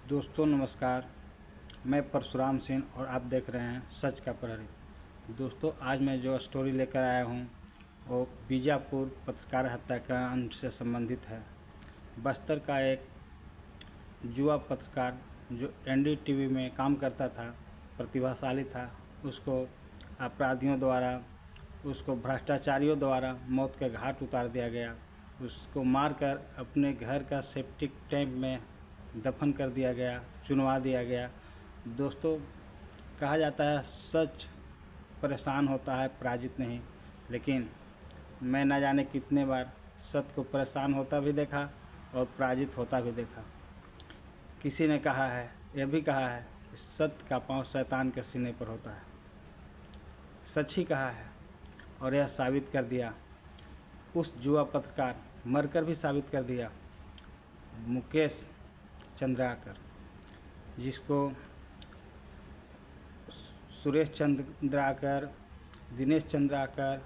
दोस्तों नमस्कार। मैं परशुराम सिंह और आप देख रहे हैं सच का प्रहरी। दोस्तों आज मैं जो स्टोरी लेकर आया हूँ वो बीजापुर पत्रकार हत्याकांड से संबंधित है। बस्तर का एक युवा पत्रकार जो एनडीटीवी में काम करता था, प्रतिभाशाली था, उसको अपराधियों द्वारा, उसको भ्रष्टाचारियों द्वारा मौत के घाट उतार दिया गया। उसको मारकर अपने घर का सेप्टिक टैंक में दफन कर दिया गया, चुनवा दिया गया। दोस्तों कहा जाता है सच परेशान होता है, पराजित नहीं। लेकिन मैं न जाने कितने बार सत्य को परेशान होता भी देखा और पराजित होता भी देखा। किसी ने कहा है, यह भी कहा है कि सत्य का पांव शैतान के सीने पर होता है। सच ही कहा है और यह साबित कर दिया। उस युवा पत्रकार मरकर भी साबित कर दिया। मुकेश चंद्राकर, जिसको सुरेश चंद्राकर, दिनेश चंद्राकर,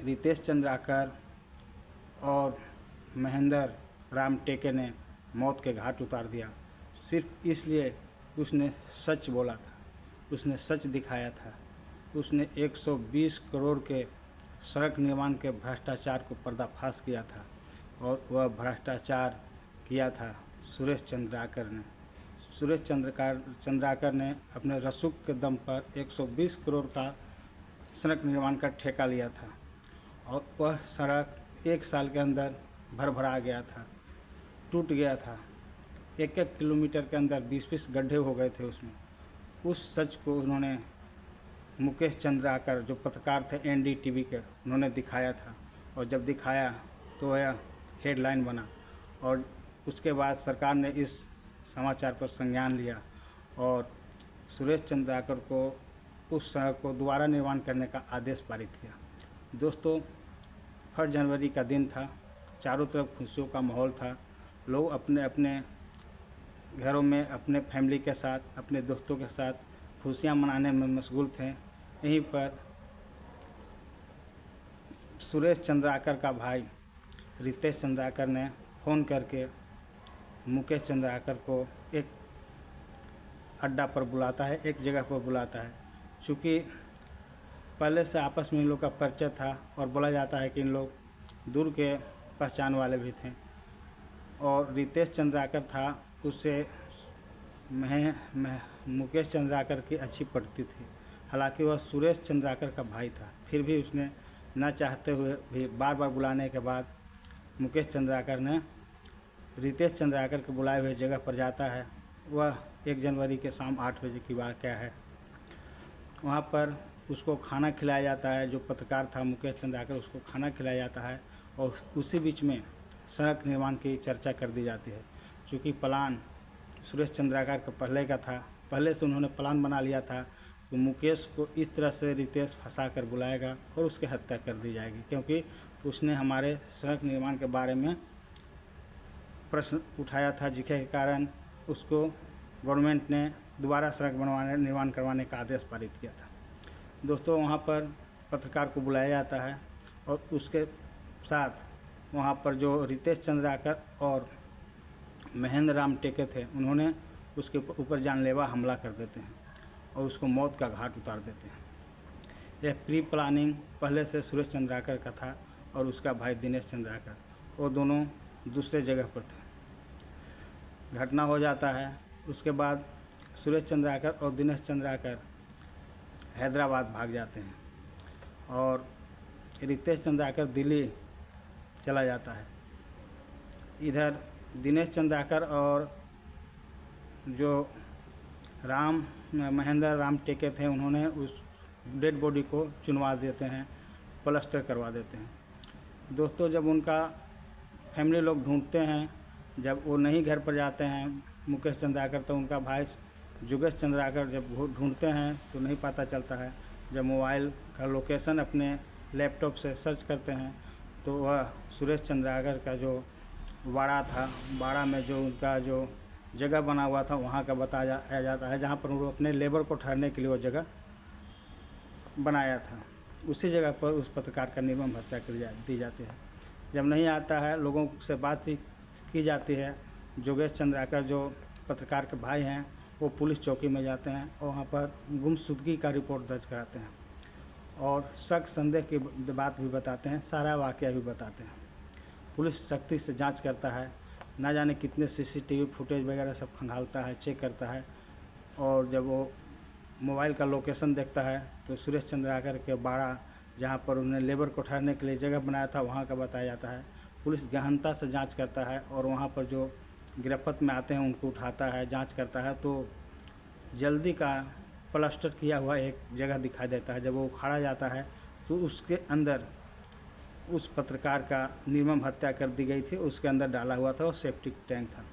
रितेश चंद्राकर और महेंद्र राम टेके ने मौत के घाट उतार दिया, सिर्फ इसलिए उसने सच बोला था, उसने सच दिखाया था। उसने 120 करोड़ के सड़क निर्माण के भ्रष्टाचार को पर्दाफाश किया था और वह भ्रष्टाचार किया था सुरेश चंद्राकर ने अपने रसूख के दम पर 120 करोड़ का सड़क निर्माण का ठेका लिया था और वह सड़क 1 साल के अंदर भरभरा गया था, टूट गया था। 1-1 किलोमीटर के अंदर 20-20 गड्ढे हो गए थे उसमें। उस सच को उन्होंने मुकेश चंद्राकर जो पत्रकार थे एनडीटीवी के, उन्होंने दिखाया था और जब दिखाया तो यह हेडलाइन बना और उसके बाद सरकार ने इस समाचार पर संज्ञान लिया और सुरेश चंद्राकर को उस सड़क को दोबारा निर्माण करने का आदेश पारित किया। दोस्तों 1 जनवरी का दिन था, चारों तरफ खुशियों का माहौल था। लोग अपने अपने घरों में अपने फैमिली के साथ, अपने दोस्तों के साथ खुशियां मनाने में मशगूल थे। यहीं पर सुरेश चंद्राकर का भाई रितेश चंद्राकर ने फ़ोन करके मुकेश चंद्राकर को एक अड्डा पर बुलाता है, एक जगह पर बुलाता है। चूँकि पहले से आपस में इन लोग का परिचय था और बोला जाता है कि इन लोग दूर के पहचान वाले भी थे और रितेश चंद्राकर था, उससे मुकेश चंद्राकर की अच्छी पड़ती थी। हालांकि वह सुरेश चंद्राकर का भाई था, फिर भी उसने न चाहते हुए भी बार बार बुलाने के बाद मुकेश चंद्राकर ने रितेश चंद्राकर के बुलाए हुए जगह पर जाता है। वह 1 जनवरी के शाम 8 बजे की वाक़या है। वहाँ पर उसको खाना खिलाया जाता है। जो पत्रकार था मुकेश चंद्राकर, उसको खाना खिलाया जाता है और उसी बीच में सड़क निर्माण की चर्चा कर दी जाती है। चूँकि प्लान सुरेश चंद्राकर का पहले का था, पहले से उन्होंने प्लान बना लिया था कि मुकेश को इस तरह से रितेश फंसा कर बुलाएगा और उसकी हत्या कर दी जाएगी, क्योंकि उसने हमारे सड़क निर्माण के बारे में प्रश्न उठाया था, जिसके कारण उसको गवर्नमेंट ने दोबारा सड़क निर्माण करवाने का आदेश पारित किया था। दोस्तों वहाँ पर पत्रकार को बुलाया जाता है और उसके साथ वहाँ पर जो रितेश चंद्राकर और महेंद्र राम टेके थे, उन्होंने उसके ऊपर जानलेवा हमला कर देते हैं और उसको मौत का घाट उतार देते हैं। यह प्री प्लानिंग पहले से सुरेश चंद्राकर का था और उसका भाई दिनेश चंद्राकर, वो दोनों दूसरे जगह पर थे। घटना हो जाता है। उसके बाद सुरेश चंद्राकर और दिनेश चंद्राकर हैदराबाद भाग जाते हैं और रितेश चंद्राकर दिल्ली चला जाता है। इधर दिनेश चंद्राकर और जो महेंद्र राम टेके थे, उन्होंने उस डेड बॉडी को चुनवा देते हैं, प्लास्टर करवा देते हैं। दोस्तों जब उनका फैमिली लोग ढूंढते हैं, जब वो नहीं घर पर जाते हैं मुकेश चंद्राकर, तो उनका भाई जुगेश चंद्राकर जब ढूंढते हैं तो नहीं पता चलता है। जब मोबाइल का लोकेशन अपने लैपटॉप से सर्च करते हैं तो वह सुरेश चंद्राकर का जो बाड़ा था, बाड़ा में जो उनका जो जगह बना हुआ था वहाँ का बताया जाता है, जहाँ पर वो अपने लेबर को ठहरने के लिए वो जगह बनाया था। उसी जगह पर उस पत्रकार का निर्मम हत्या कर दी जाती है। जब नहीं आता है, लोगों से बातचीत की जाती है, योगेश चंद्राकर जो पत्रकार के भाई हैं वो पुलिस चौकी में जाते हैं और वहाँ पर गुमशुदगी का रिपोर्ट दर्ज कराते हैं और शक संदेह की बात भी बताते हैं, सारा वाक़या भी बताते हैं। पुलिस सख्ती से जांच करता है, ना जाने कितने सीसीटीवी फुटेज वगैरह सब खंगालता है, चेक करता है। और जब वो मोबाइल का लोकेशन देखता है तो सुरेश चंद्राकर के बाड़ा जहाँ पर उन्होंने लेबर को ठहरने के लिए जगह बनाया था वहाँ का बताया जाता है। पुलिस गहनता से जांच करता है और वहाँ पर जो गिरफ्त में आते हैं उनको उठाता है, जांच करता है तो जल्दी का प्लास्टर किया हुआ एक जगह दिखाई देता है। जब वो उखाड़ा जाता है तो उसके अंदर उस पत्रकार का निर्मम हत्या कर दी गई थी, उसके अंदर डाला हुआ था वो सेप्टिक टैंक था।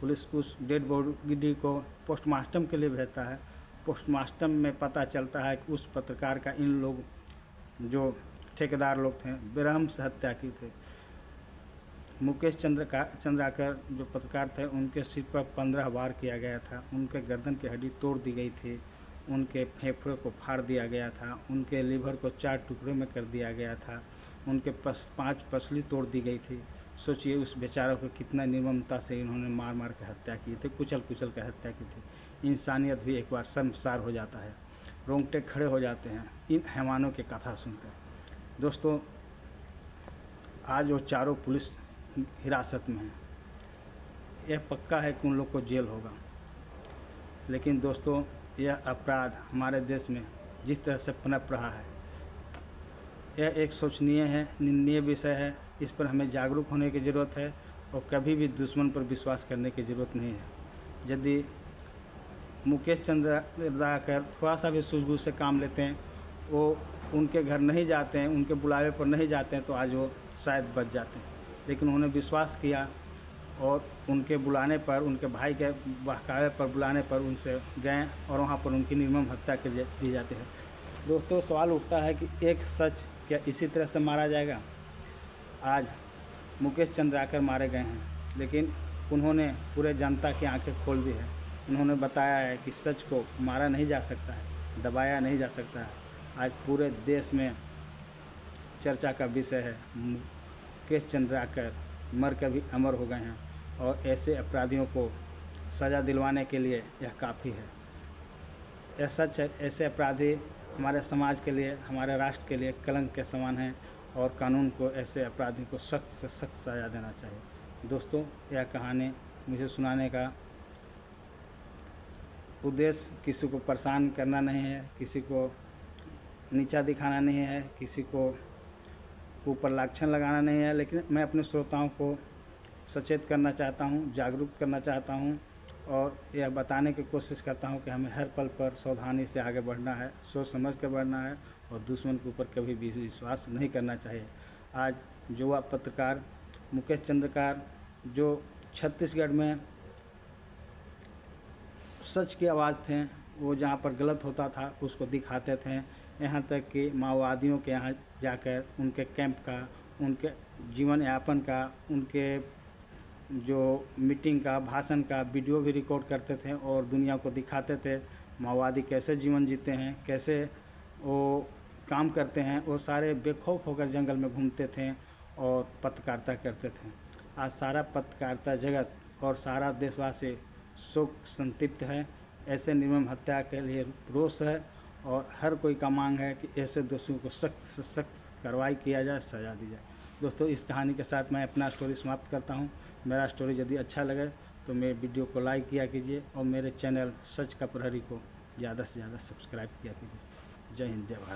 पुलिस उस डेड बॉडी को पोस्टमार्टम के लिए भेजता है। पोस्टमार्टम में पता चलता है कि उस पत्रकार का इन लोग जो ठेकेदार लोग थे बेरहम से हत्या की थी। मुकेश चंद्राकर जो पत्रकार थे उनके सिर पर 15 वार किया गया था, उनके गर्दन की हड्डी तोड़ दी गई थी, उनके फेफड़े को फाड़ दिया गया था, उनके लीवर को 4 टुकड़े में कर दिया गया था, उनके 5 पसली तोड़ दी गई थी। सोचिए उस बेचारों को कितना निर्ममता से इन्होंने मार मार के हत्या की थी, कुचल कुचल कर हत्या की थी। इंसानियत भी एक बार शर्मसार हो जाता है, रोंगटे खड़े हो जाते हैं इन हैवानों की कथा सुनकर। दोस्तों आज वो चारों पुलिस हिरासत में है, यह पक्का है कि उन लोग को जेल होगा। लेकिन दोस्तों यह अपराध हमारे देश में जिस तरह से पनप रहा है यह एक शोचनीय है, निंदनीय विषय है। इस पर हमें जागरूक होने की ज़रूरत है और कभी भी दुश्मन पर विश्वास करने की ज़रूरत नहीं है। यदि मुकेश चंद्राकर थोड़ा सा भी सूझबूझ से काम लेते हैं, वो उनके घर नहीं जाते हैं, उनके बुलावे पर नहीं जाते हैं तो आज वो शायद बच जाते हैं। लेकिन उन्होंने विश्वास किया और उनके बुलाने पर, उनके भाई के बहकावे पर बुलाने पर उनसे गए और वहाँ पर उनकी निर्मम हत्या कर दी जाती है। दोस्तों सवाल उठता है कि एक सच क्या इसी तरह से मारा जाएगा? आज मुकेश चंद्राकर मारे गए हैं लेकिन उन्होंने पूरे जनता की आंखें खोल दी है। उन्होंने बताया है कि सच को मारा नहीं जा सकता है, दबाया नहीं जा सकता है। आज पूरे देश में चर्चा का विषय है। मुकेश चंद्राकर मर कर भी अमर हो गए हैं और ऐसे अपराधियों को सज़ा दिलवाने के लिए यह काफ़ी है। यह सच है, ऐसे अपराधी हमारे समाज के लिए, हमारे राष्ट्र के लिए कलंक के समान हैं और कानून को ऐसे अपराधी को सख्त से सख्त सज़ा देना चाहिए। दोस्तों यह कहानी मुझे सुनाने का उद्देश्य किसी को परेशान करना नहीं है, किसी को नीचा दिखाना नहीं है, किसी को ऊपर लाछन लगाना नहीं है, लेकिन मैं अपने श्रोताओं को सचेत करना चाहता हूँ, जागरूक करना चाहता हूँ और यह बताने की कोशिश करता हूँ कि हमें हर पल पर सावधानी से आगे बढ़ना है, सोच समझ कर बढ़ना है और दुश्मन के ऊपर कभी भी विश्वास नहीं करना चाहिए। आज युवा पत्रकार मुकेश चंद्राकर जो छत्तीसगढ़ में सच की आवाज़ थे, वो जहाँ पर गलत होता था उसको दिखाते थे, यहाँ तक कि माओवादियों के यहाँ जाकर उनके कैंप का, उनके जीवन यापन का, उनके जो मीटिंग का, भाषण का वीडियो भी रिकॉर्ड करते थे और दुनिया को दिखाते थे माओवादी कैसे जीवन जीते हैं, कैसे वो काम करते हैं। वो सारे बेखौफ होकर जंगल में घूमते थे और पत्रकारिता करते थे। आज सारा पत्रकारिता जगत और सारा देशवासी शोक संतप्त है। ऐसे निर्मम हत्या के लिए रोष है और हर कोई का मांग है कि ऐसे दोषियों को सख्त से सख्त कार्रवाई किया जाए, सज़ा दी जाए। दोस्तों इस कहानी के साथ मैं अपना स्टोरी समाप्त करता हूँ। मेरा स्टोरी यदि अच्छा लगे तो मेरे वीडियो को लाइक किया कीजिए और मेरे चैनल सच का प्रहरी को ज़्यादा से ज़्यादा सब्सक्राइब किया कीजिए। जय हिंद, जय भारत।